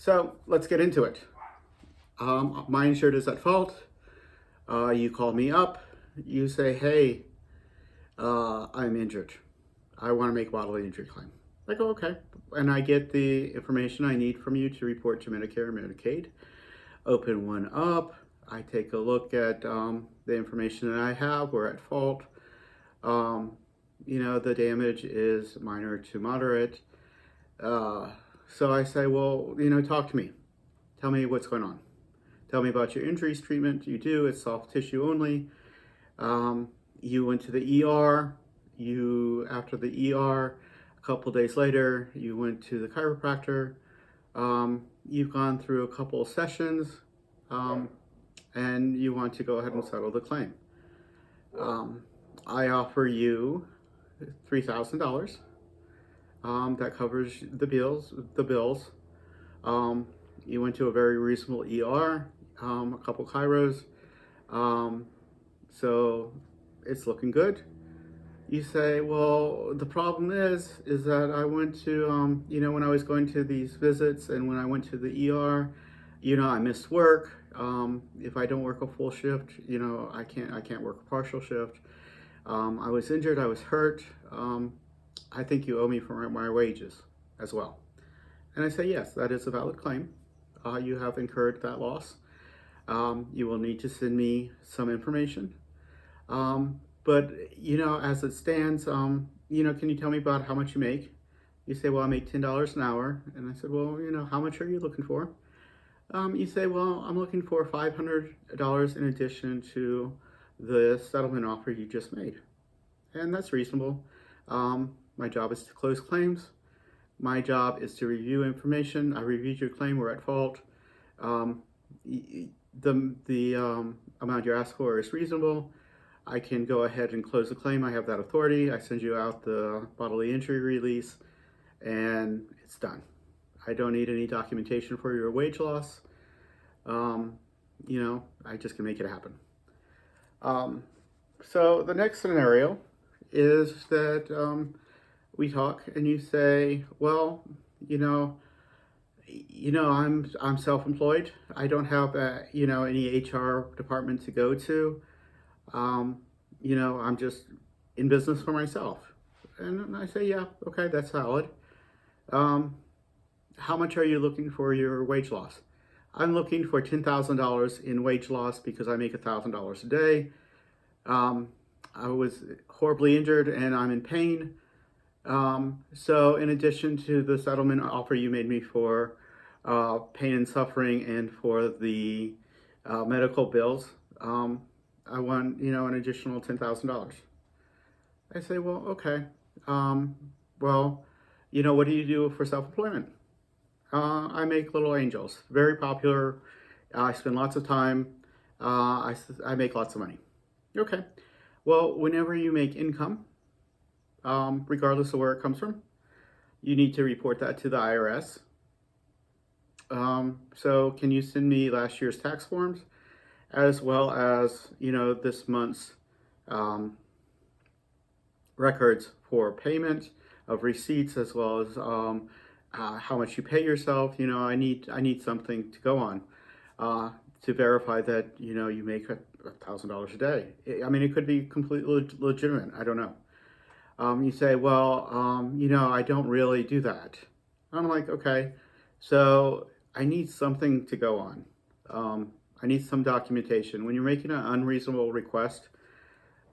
So let's get into it. My insured is at fault. You call me up. You say, hey, I'm injured. I want to make a bodily injury claim. I go, okay. And I get the information I need from you to report to Medicare and Medicaid. Open one up. I take a look at the information that I have. We're at fault. The damage is minor to moderate. So I say, well, talk to me. Tell me what's going on. Tell me about your injuries treatment. You do, it's soft tissue only. You went to the ER. After the ER, a couple days later, you went to the chiropractor. You've gone through a couple of sessions, and you want to go ahead and settle the claim. I offer you $3,000. That covers the bills. You went to a very reasonable ER, a couple chiros, so it's looking good. You say, well, the problem is that I went to, when I was going to these visits and when I went to the ER, I missed work. If I don't work a full shift, I can't work a partial shift. I was injured, I was hurt. I think you owe me for my wages as well. And I say, yes, that is a valid claim. You have incurred that loss. You will need to send me some information. But, as it stands, can you tell me about how much you make? You say, well, I make $10 an hour. And I said, well, how much are you looking for? You say, well, I'm looking for $500 in addition to the settlement offer you just made. And that's reasonable. My job is to close claims. My job is to review information. I reviewed your claim, we're at fault. The amount you asked for is reasonable. I can go ahead and close the claim. I have that authority. I send you out the bodily injury release and it's done. I don't need any documentation for your wage loss. I just can make it happen. So the next scenario is that we talk and you say, well, I'm self-employed. I don't have any HR department to go to. I'm just in business for myself. And I say, yeah, okay, that's valid. How much are you looking for your wage loss? I'm looking for $10,000 in wage loss because I make $1,000 a day. I was horribly injured and I'm in pain. So in addition to the settlement offer you made me for pain and suffering and for the medical bills, I want, an additional $10,000. I say, well, okay. What do you do for self-employment? I make little angels, very popular. I spend lots of time. I make lots of money. Okay. Well, whenever you make income, regardless of where it comes from, you need to report that to the IRS. So can you send me last year's tax forms as well as, this month's records for payment of receipts as well as how much you pay yourself. I need something to go on to verify that, you make $1,000 a day. It could be completely legitimate. I don't know. You say, well, I don't really do that. I'm like, okay, so I need something to go on. I need some documentation. When you're making an unreasonable request,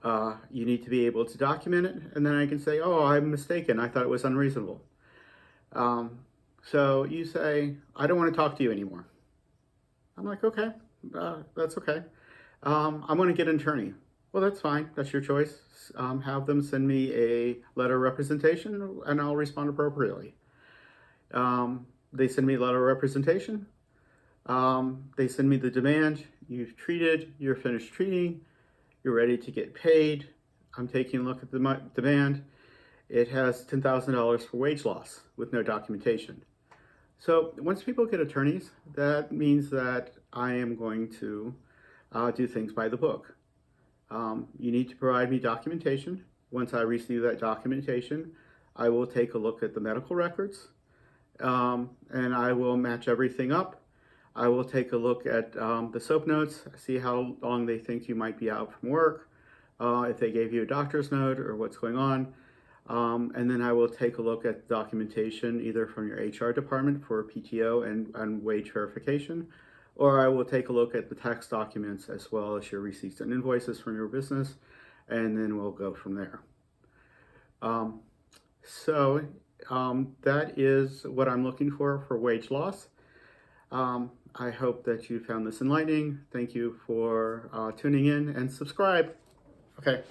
you need to be able to document it, and then I can say, oh, I'm mistaken. I thought it was unreasonable. So you say, I don't want to talk to you anymore. I'm like, okay, that's okay. I'm going to get an attorney. Well, that's fine. That's your choice. Have them send me a letter of representation and I'll respond appropriately. They send me a letter of representation. They send me the demand. You've treated, you're finished treating, you're ready to get paid. I'm taking a look at the demand. It has $10,000 for wage loss with no documentation. So once people get attorneys, that means that I am going to do things by the book. You need to provide me documentation. Once I receive that documentation, I will take a look at the medical records and I will match everything up. I will take a look at the SOAP notes, see how long they think you might be out from work, if they gave you a doctor's note or what's going on. And then I will take a look at documentation either from your HR department for PTO and wage verification, or I will take a look at the tax documents as well as your receipts and invoices from your business, and then we'll go from there. So that is what I'm looking for wage loss. I hope that you found this enlightening. Thank you for tuning in and subscribe. Okay.